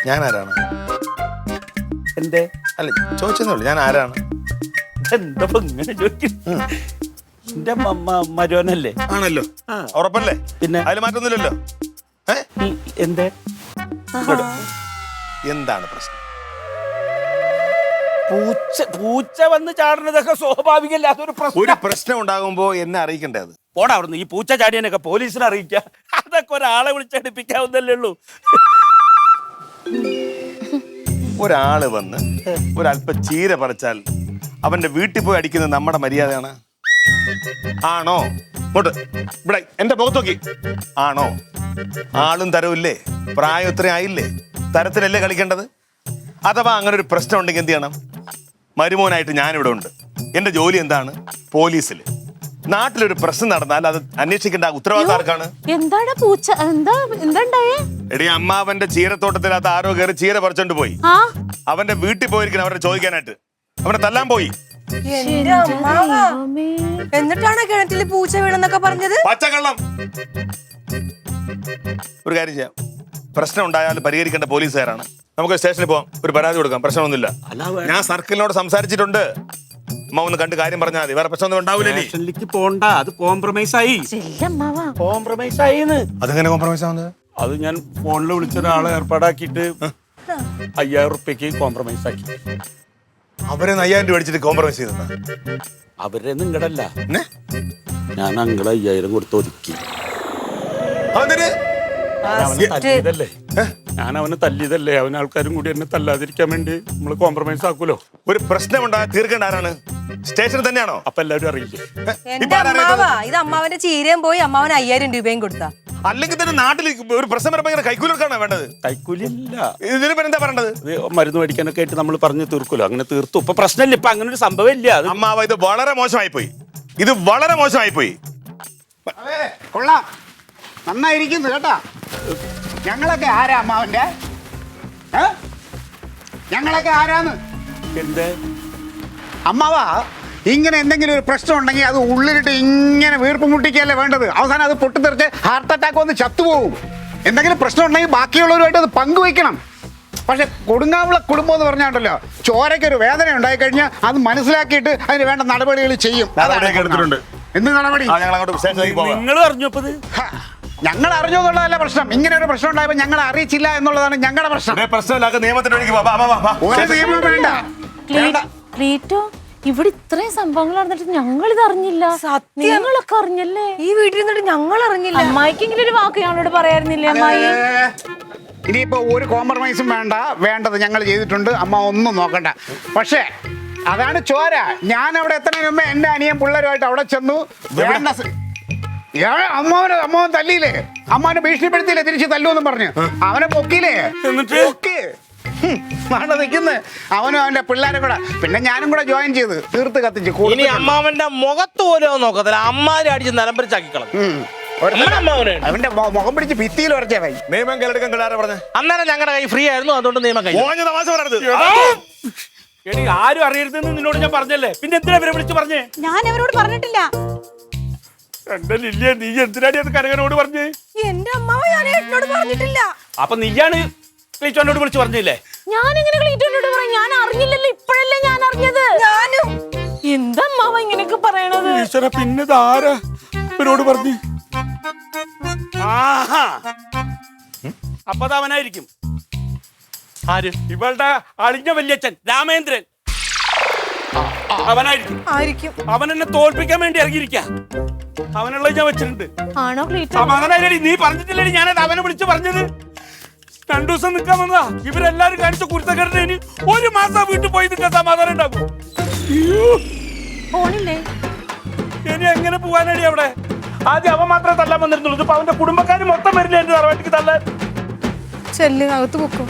ഞാൻ ആരാണ്? എന്തേ അല്ല ചോദിച്ചതേ ഉള്ളൂ, ഞാൻ ആരാണ്? എന്താ ഇങ്ങനെ ചോദിക്കും? എന്റെ മരുവനല്ലേ? ആണല്ലോ. ഉറപ്പല്ലേ? പിന്നെ അതിൽ മാറ്റൊന്നുമില്ലല്ലോ. എന്തേ എന്താണ് പ്രശ്നം? പൂച്ച വന്ന് ചാടുന്നതൊക്കെ സ്വാഭാവികല്ല. അതൊരു ഒരു പ്രശ്നം ഉണ്ടാകുമ്പോ എന്നെ അറിയിക്കണ്ടേ? അത് പോടാ അവിടുന്ന്. ഈ പൂച്ച ചാടിയനൊക്കെ പോലീസിനെ അറിയിക്കുക, അതൊക്കെ ഒരാളെ വിളിച്ചടിപ്പിക്കാവുന്നല്ലേ ഉള്ളൂ. ഒരാള് വന്ന് ഒരല്പം ചീര പറിച്ചാൽ അവന്റെ വീട്ടിൽ പോയി അടിക്കുന്നത് നമ്മുടെ മര്യാദയാണ്? ആണോ? ഇങ്ങോട്ട് ഇവിടെ എന്റെ മുഖത്ത് നോക്കി. ആണോ? ആളും തരവില്ലേ? പ്രായം ഇത്രയും ആയില്ലേ? തരത്തിലല്ലേ കളിക്കേണ്ടത്? അഥവാ അങ്ങനെ ഒരു പ്രശ്നം ഉണ്ടെങ്കിൽ എന്ത് ചെയ്യണം? മരുമോനായിട്ട് ഞാനിവിടെ ഉണ്ട്. എന്റെ ജോലി എന്താണ്? പോലീസിൽ. നാട്ടിലൊരു പ്രശ്നം നടന്നാൽ അത് അന്വേഷിക്കേണ്ട ഉത്തരവാദിത്തം ആർക്കാണ്? എന്താണ് പൂച്ച? എന്താ എടി, അമ്മാവന്റെ ചീരത്തോട്ടത്തിനകത്ത് ആരോ കയറി ചീര പറിച്ചോണ്ട് പോയി. അവന്റെ വീട്ടിൽ പോയിരിക്കണം അവരെ ചോദിക്കാനായിട്ട്. അവനെ തല്ലാൻ പോയി. എന്നിട്ടാണ് കിണറ്റില് പൂച്ച വീണെന്നൊക്കെ പറഞ്ഞത്? പച്ചക്കള്ളം. ഒരു കാര്യം ചെയ്യാം, പ്രശ്നം ഉണ്ടായാൽ പരിഹരിക്കേണ്ട പോലീസുകാരാണ്. നമുക്ക് സ്റ്റേഷനിൽ പോവാം, ഒരു പരാതി കൊടുക്കാം. പ്രശ്നമൊന്നുമില്ല. ഞാൻ സർക്കിളിനോട് സംസാരിച്ചിട്ടുണ്ട്. അമ്മ ഒന്ന് കണ്ട് കാര്യം പറഞ്ഞാൽ മതി, വേറെ പ്രശ്നമൊന്നും ഉണ്ടാവില്ലേ? പോണ്ട, അത് കോംപ്രമൈസ് ആയി. കോംപ്രമൈസ് ആയിന്ന്. അതെങ്ങനെ കോംപ്രമൈസ് ആവുന്നത്? അത് ഞാൻ ഫോണിൽ വിളിച്ചൊരാളെ ഏർപ്പാടാക്കിയിട്ട് 5000 റുപ്യക്ക് കോംപ്രമൈസ് ആക്കി. അവരെ 5000 രൂപ അടിച്ചിട്ട് കോംപ്രമൈസ് ചെയ്തെന്നാ? അവരെ നിങ്ങടല്ല, ഞാൻ അങ്ങളെ 5000 കൊടുത്ത് ഒതുക്കി. ഞാൻ അവനെ തല്ലിയതല്ലേ, അവൻ ആൾക്കാരും കൂടി എന്നെ തല്ലാതിരിക്കാൻ വേണ്ടി നമ്മള് കോംപ്രമൈസ് ആക്കൂലോ. ഒരു പ്രശ്നം ഉണ്ടായാൽ തീർക്കേണ്ട ആരാണ്? സ്റ്റേഷൻ തന്നെയാണോ? അപ്പൊ എല്ലാവരും അറിയില്ലേ? ഇത് അമ്മാവന്റെ ചീരയും പോയി അമ്മാവന് 5000 രൂപയും കൊടുത്താ. അല്ലെങ്കിൽ തന്നെ നാട്ടിൽ ഒരു പ്രശ്നം വരുമ്പോ കൈക്കൂലിക്കാണോ വേണ്ടത്? കൈക്കൂലില്ല. ഇതിന് എന്താ പറയേണ്ടത്? മരുന്ന് മേടിക്കാനൊക്കെ ആയിട്ട് നമ്മൾ പറഞ്ഞു തീർക്കുമല്ലോ. അങ്ങനെ തീർത്തു. ഇപ്പൊ പ്രശ്നമില്ല. ഇപ്പൊ അങ്ങനെ ഒരു സംഭവം ഇല്ല. അമ്മാവ, ഇത് വളരെ മോശമായി പോയി. ഇത് വളരെ മോശമായി പോയി. കൊള്ളാം, നന്നായിരിക്കുന്നു കേട്ടാ. ഞങ്ങളൊക്കെ ആരാ അമ്മാവന്റെ? ഞങ്ങളൊക്കെ ആരാന്ന്? എന്തേ അമ്മാവാ, ഇങ്ങനെ എന്തെങ്കിലും ഒരു പ്രശ്നം ഉണ്ടെങ്കിൽ അത് ഉള്ളിലിട്ട് ഇങ്ങനെ വീർപ്പ് മുട്ടിക്കല്ലേ വേണ്ടത്. അവസാനം അത് പൊട്ടിത്തെറിച്ച് ഹാർട്ട് അറ്റാക്ക് വന്ന് ചത്തുപോകും. എന്തെങ്കിലും പ്രശ്നം ഉണ്ടെങ്കിൽ ബാക്കിയുള്ളവരുമായിട്ട് അത് പങ്കുവയ്ക്കണം. പക്ഷെ കൊടുങ്ങാവുള്ള കുടുംബം എന്ന് പറഞ്ഞാണ്ടല്ലോ, ചോരയ്ക്കൊരു വേദന ഉണ്ടായി കഴിഞ്ഞാൽ അത് മനസ്സിലാക്കിയിട്ട് അതിന് വേണ്ട നടപടികൾ ചെയ്യും. എന്ത് നടപടി? നിങ്ങൾ അറിഞ്ഞപ്പത്? ഞങ്ങൾ അറിഞ്ഞു എന്നുള്ളതല്ല പ്രശ്നം. ഇങ്ങനെ ഒരു പ്രശ്നം ഉണ്ടായപ്പോൾ ഞങ്ങൾ അറിയിച്ചില്ല എന്നുള്ളതാണ് ഞങ്ങളുടെ പ്രശ്നം. ഒരു നിയമം വേണ്ട. ക്ലീറ്റോ, ഇവിടെ ഇത്രയും സംഭവങ്ങൾ നടന്നിട്ട് ഞങ്ങൾ ഇത് അറിഞ്ഞില്ല. നിങ്ങളൊക്കെ അറിഞ്ഞല്ലേ? ഈ വീട്ടിൽ നിന്നിട്ട് ഞങ്ങൾ അറിഞ്ഞില്ല. അമ്മായിക്കെങ്കിലും ഒരു വാക്ക് ഞങ്ങളോട് പറയാറുന്നില്ലേ അമ്മായി? ഇനിയിപ്പോ ഒരു കോംപ്രമൈസും വേണ്ട. വേണ്ടത് ഞങ്ങൾ ചെയ്തിട്ടുണ്ട്. അമ്മ ഒന്നും നോക്കണ്ട. പക്ഷേ അതാണ് ചോര. ഞാൻ അവിടെ എത്തുന്നതിന് മുമ്പ് എന്റെ അനിയൻ പിള്ളേരുമായിട്ട് അവിടെ ചെന്നു. അമ്മാവൻ തല്ലിയില്ലേ? അമ്മാവനെ ഭീഷണിപ്പെടുത്തിയില്ലേ? തിരിച്ച് തല്ലുവെന്നും പറഞ്ഞു അവനെ പൊക്കിയില്ലേ? നിൽക്കുന്നത് അവനും അവന്റെ പിള്ളേരും കൂടെ, പിന്നെ ഞാനും കൂടെ ജോയിൻ ചെയ്ത് തീർത്ത് കത്തിച്ച്. ഇനി അമ്മാവന്റെ മുഖത്ത് പോലും നോക്കത്തില്ല, അമ്മാരെ അടിച്ച് നിലംപരിച്ചാക്കിക്കളഞ്ഞു. അവന്റെ മുഖം പിടിച്ച് ഭിത്തിയിൽ ഉറച്ചേ പോയി. നിയമം കൈയെടുക്കാൻ പറഞ്ഞു. അന്നേരം ഞങ്ങളുടെ കൈ ഫ്രീ ആയിരുന്നു, അതുകൊണ്ട് നിയമം കൈ. ആരും അറിയരുതെന്ന് നിന്നോട് ഞാൻ പറഞ്ഞല്ലേ, പിന്നെ എന്തിനാ ഇവരെ വിളിച്ചു പറഞ്ഞേ? ഞാൻ അവരോട് പറഞ്ഞിട്ടില്ല. എന്റെ ലില്ലിയെ, നീ എന്തിനാടി അത് കനകനോട് പറഞ്ഞേ? എന്റെ അമ്മാവ ഞാൻ എന്നോട് പറഞ്ഞിട്ടില്ല. അപ്പൊ നീയാണ് ക്ലീറ്റോനോട് വിളിച്ചു പറഞ്ഞില്ലേ? ഞാൻ എങ്ങനെ ക്ലീറ്റോനോട് പറയാം? ഞാൻ അറിഞ്ഞില്ലല്ലോ, ഇപ്പോഴല്ലേ ഞാൻ അറിഞ്ഞത്. ഞാനും. എന്താ അമ്മാവ ഇങ്ങനെയൊക്കെ പറയണത്? ഈശ്വര, പിന്നെ ആരാ ഇവരോട് പറഞ്ഞു? അപ്പൊ അവനായിരിക്കും. ആര്? ഇവളുടെ അളിഞ്ഞ വല്യച്ഛൻ രാമേന്ദ്രൻ. അവനായിരിക്കും. അവൻ എന്നെ തോൽപ്പിക്കാൻ വേണ്ടി ഇറങ്ങിയിരിക്ക. അവനുള്ള ഞാൻ വെച്ചിട്ടുണ്ട്. ആണോ ക്ലീറ്റോ? സമാധാനമായില്ലേ? നീ പറഞ്ഞിട്ടില്ലേ ഞാനത് അവനെ വിളിച്ച് പറഞ്ഞത്? 2 ദിവസം നിൽക്കാൻ വന്നതാ. ഇവരെല്ലാരും കാണിച്ച കുരുത്തക്കാരന് ഒരു മാസം വീട്ടിൽ പോയി നിൽക്കാൻ സമാധാനം ഉണ്ടാകും. ഫോണില്ലേ? ഇനി എങ്ങനെ പോവാനടി അവിടെ? ആദ്യം അവൻ മാത്രമേ തല്ലാൻ വന്നിരുന്നുള്ളൂ. ഇപ്പൊ അവന്റെ കുടുംബക്കാര് മൊത്തം വരില്ല എന്റെ തറവാട്ടിക്ക് തല്ലാൻ. ചെല്ല്, അകത്ത് പൊക്കോ.